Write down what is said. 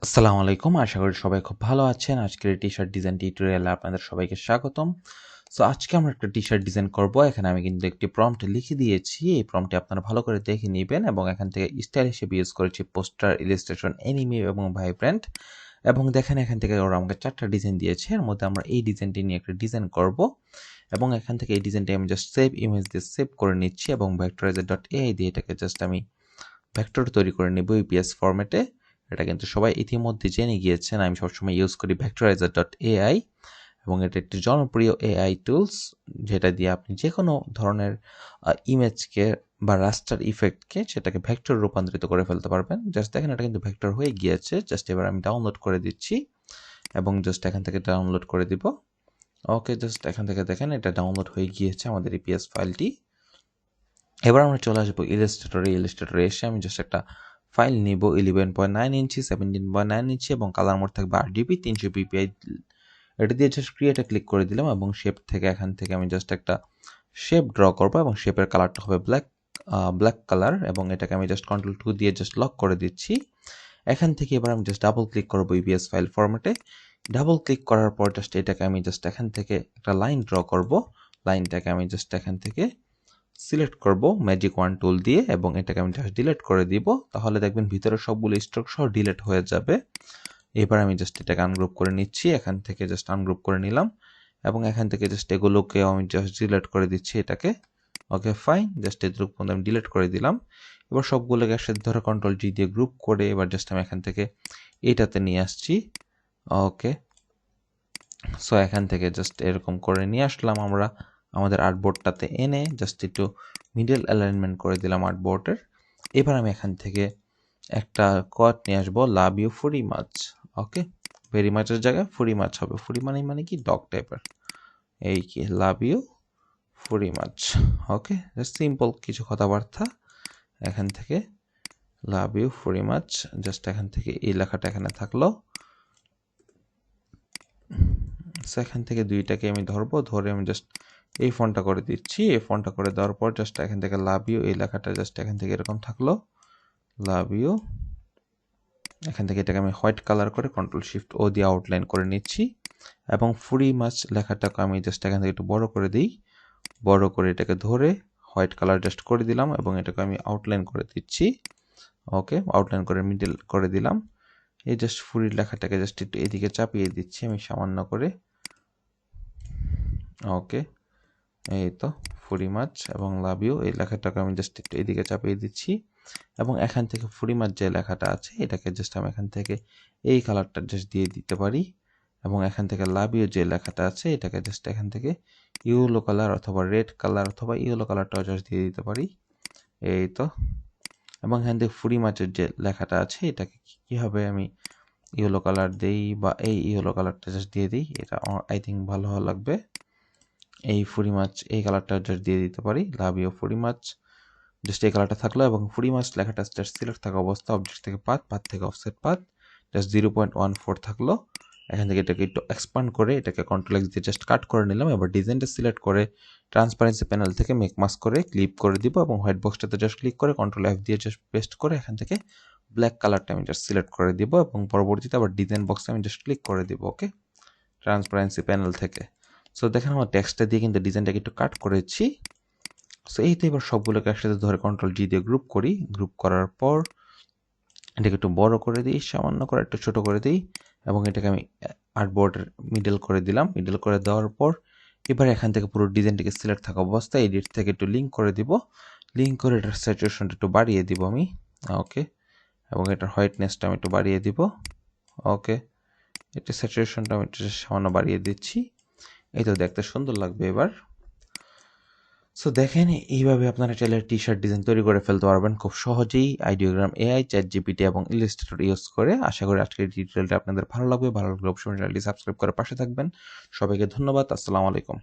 আসসালামু আলাইকুম। আশা করি সবাই খুব ভালো আছেন। আজকের এই টি-শার্ট ডিজাইন টিউটোরিয়ালে আপনাদের সবাইকে স্বাগতম। সো আজকে আমরা একটা টি-শার্ট ডিজাইন করব। এখানে আমি কিন্তু একটি প্রম্পট লিখে দিয়েছি। এই প্রম্পটটি আপনারা ভালো করে দেখে নিবেন এবং এখান থেকে স্টাইল হিসেবে ইউজ করেছি পোস্টার, ইলাস্ট্রেশন, অ্যানিমে এবং ভাইব্র্যান্ট। এবং দেখেন এখান থেকে ওরা আমাকে 4টা ডিজাইন দিয়েছে। এর মধ্যে আমরা এই ডিজাইনটি নিয়ে একটা ডিজাইন করব। এবং এখান থেকে এই ডিজাইনটি আমি জাস্ট সেভ ইমেজ দিয়ে সেভ করে নিচ্ছি এবং vectorizer.ai দিয়ে এটাকে জাস্ট আমি ভেক্টর তৈরি করে নিব ইপিএস ফরম্যাটে। এটা কিন্তু সবাই ইতিমধ্যে জেনে গিয়েছেন। আমি সবসময় ইউজ করি vectorizer.ai এবং এটা একটি জনপ্রিয় এআই টুলস, যেটা দিয়ে আপনি যে কোনো ধরনের ইমেজকে বা রাস্টার ইফেক্টকে সেটাকে ভেক্টর রূপান্তরিত করে ফেলতে পারবেন। জাস্ট দেখেন এটা কিন্তু ভেক্টর হয়ে গিয়েছে। জাস্ট এবার আমি ডাউনলোড করে দিচ্ছি এবং জাস্ট এখান থেকে ডাউনলোড করে দিব। ওকে, জাস্ট এখান থেকে দেখেন এটা ডাউনলোড হয়ে গিয়েছে আমাদের ইপিএস ফাইলটি। এবার আমরা চলে আসবো ইলাস্ট্রেটরে এসে আমি জাস্ট একটা ফাইল নিব 11.9 ইঞ্চি, 17.9 ইঞ্চি এবং কালার মোড থাকবে RGB 300 ppi। এটা দিয়ে জাস্ট ক্রিয়েটে ক্লিক করে দিলাম এবং শেপ থেকে এখান থেকে আমি জাস্ট একটা শেপ ড্র করব এবং শেপের কালারটা হবে ব্ল্যাক কালার এবং এটাকে আমি জাস্ট Ctrl+2 দিয়ে জাস্ট লক করে দিচ্ছি। এখান থেকে এবার আমি জাস্ট ডাবল ক্লিক করব ইপিএস ফাইল ফরম্যাটে। ডাবল ক্লিক করার পর জাস্ট এটাকে আমি জাস্ট এখান থেকে একটা লাইন ড্র করব। লাইনটাকে আমি জাস্ট এখান থেকে সিলেক্ট করব ম্যাজিক ওয়ান টুল দিয়ে এবং এটাকে আমি জাস্ট ডিলিট করে দিব। তাহলে দেখবেন ভিতরে সবগুলো স্ট্রোক সহ ডিলিট হয়ে যাবে। এবার আমি জাস্ট এটাকে আনগ্রুপ করে নিচ্ছি। এখান থেকে জাস্ট আনগ্রুপ করে নিলাম এবং এখান থেকে জাস্ট এগুলোকে আমি জাস্ট ডিলিট করে দিচ্ছি এটাকে। ওকে ফাইন, জাস্ট এগুলো আমি ডিলিট করে দিলাম। এবার সবগুলোকে একসাথে ধরে Ctrl+G দিয়ে গ্রুপ করে এবার জাস্ট আমি এখান থেকে এটাতে নিয়ে আসছি। ওকে, সো এখান থেকে জাস্ট এরকম করে নিয়ে আসলাম আমরা আমাদের আর্টবোর্ডটাতে এনে জাস্ট একটু মিডল অ্যালাইনমেন্ট করে দিলাম আর্টবোর্ডের। এবার আমি এখান থেকে একটা কোয়াট নিয়ে আসবো, লাভ ইউ ফুরি মাছ। ওকে, ভেরি মাচের জায়গায় ফুরি মাছ হবে। ফুরি মানে কি ডগ টাইপের, এই কি লাভ ইউ ফুরি মাছ। ওকে, জাস্ট সিম্পল কিছু কথাবার্তা। এখান থেকে লাভ ইউ ফুরি মাছ, জাস্ট এখান থেকে এই লেখাটা এখানে থাকলো। এখান থেকে দুইটাকে আমি ধরবো, ধরে আমি জাস্ট এই ফন্টটা করে দিচ্ছি। এই ফন্টটা করে দেওয়ার পর জাস্ট এখান থেকে লাভ ইউ এই লেখাটা জাস্ট এখান থেকে এরকম থাকলো, লাভ ইউ। এখান থেকে এটাকে আমি হোয়াইট কালার করে Ctrl+Shift+O দিয়ে আউটলাইন করে নিচ্ছি এবং ফুরি মাছ লেখাটাকে আমি জাস্ট এখান থেকে একটু বড় করে দিই। বড় করে এটাকে ধরে হোয়াইট কালার জাস্ট করে দিলাম এবং এটাকে আমি আউটলাইন করে দিচ্ছি। ওকে, আউটলাইন করে মিডল করে দিলাম। এই জাস্ট ফুরির লেখাটাকে জাস্ট একটু এদিকে চাপিয়ে দিচ্ছি আমি সামান্য করে। ওকে, এই তো ফুরি মাছ এবং লাভ ইউ এই লেখাটাকে আমি জাস্ট একটু এদিকে চাপিয়ে দিচ্ছি এবং এখান থেকে ফুরি মাছ যে লেখাটা আছে এটাকে জাস্ট আমি এখান থেকে এই কালারটা জাস্ট দিয়ে দিতে পারি এবং এখান থেকে লাভ ইউ যে লেখাটা আছে এটাকে জাস্ট এখান থেকে ইয়েলো কালার অথবা রেড কালার অথবা ইয়েলো কালারটাও জাস্ট দিয়ে দিতে পারি। এই তো, এবং এখান থেকে ফুরি মাছের যে লেখাটা আছে এটাকে কীভাবে আমি ইয়েলো কালার দেই বা এই ইয়েলো কালারটা জাস্ট দিয়ে দিই, এটা আই থিঙ্ক ভালো লাগবে। এই ফুরি মাছ এই কালারটা জাস্ট দিয়ে দিতে পারি, লাভ ইউ ফুরি মাছ। জাস্ট এই কালারটা থাকলো এবং ফুরি মাছ লেখাটা জাস্ট সিলেক্ট থাকা অবস্থা, অবজেক্ট থেকে পাথ থেকে অফসেট পাথ জাস্ট 0.14 থাকলো। এখান থেকে এটাকে একটু এক্সপান্ড করে এটাকে Ctrl+X দিয়ে জাস্ট কাট করে নিলাম। এবার ডিজাইনটা সিলেক্ট করে ট্রান্সপারেন্সি প্যানেল থেকে মেক মাস্ক করে ক্লিপ করে দিব এবং হোয়াইট বক্সটাতে জাস্ট ক্লিক করে Ctrl+F দিয়ে জাস্ট পেস্ট করে এখান থেকে ব্ল্যাক কালারটা আমি জাস্ট সিলেক্ট করে দিব এবং পরবর্তীতে আবার ডিজাইন বক্সে আমি জাস্ট ক্লিক করে দিব। ওকে, ট্রান্সপারেন্সি প্যানেল থেকে। সো দেখেন আমার টেক্সটটা দিয়ে কিন্তু ডিজাইনটাকে একটু কাট করেছি। সো এই তো এবার সবগুলোকে একসাথে ধরে Ctrl+G দিয়ে গ্রুপ করি। গ্রুপ করার পর এটাকে একটু বড় করে দিই, সামান্য করে একটু ছোট করে দিই এবং এটাকে আমি আর্টবোর্ডের মিডল করে দিলাম। মিডল করে দেওয়ার পর এবার এখান থেকে পুরো ডিজাইনটাকে সিলেক্ট থাকা অবস্থায় এডিট থেকে একটু লিঙ্ক করে দিব। লিঙ্ক করে এটার স্যাচুরেশনটা একটু বাড়িয়ে দিব আমি। ওকে, এবং এটার হোয়াইটনেসটা আমি একটু বাড়িয়ে দিব। ওকে, এটা স্যাচুরেশনটা আমি একটু সামান্য বাড়িয়ে দিচ্ছি। এই তো দেখতে সুন্দর লাগবে এবার। সো দেখেন এইভাবে আপনারা চাইলে টি-শার্ট ডিজাইন তৈরি করে ফেলতে পারবেন খুব সহজেই Ideogram AI, ChatGPT এবং Illustrator ইউজ করে। আশা করি আজকের টিউটোরিয়ালটা আপনাদের ভালো লাগবে। ভালো লাগলে অবশ্যই চ্যানেলটি সাবস্ক্রাইব করে পাশে থাকবেন। সবাইকে ধন্যবাদ। আসসালামু আলাইকুম।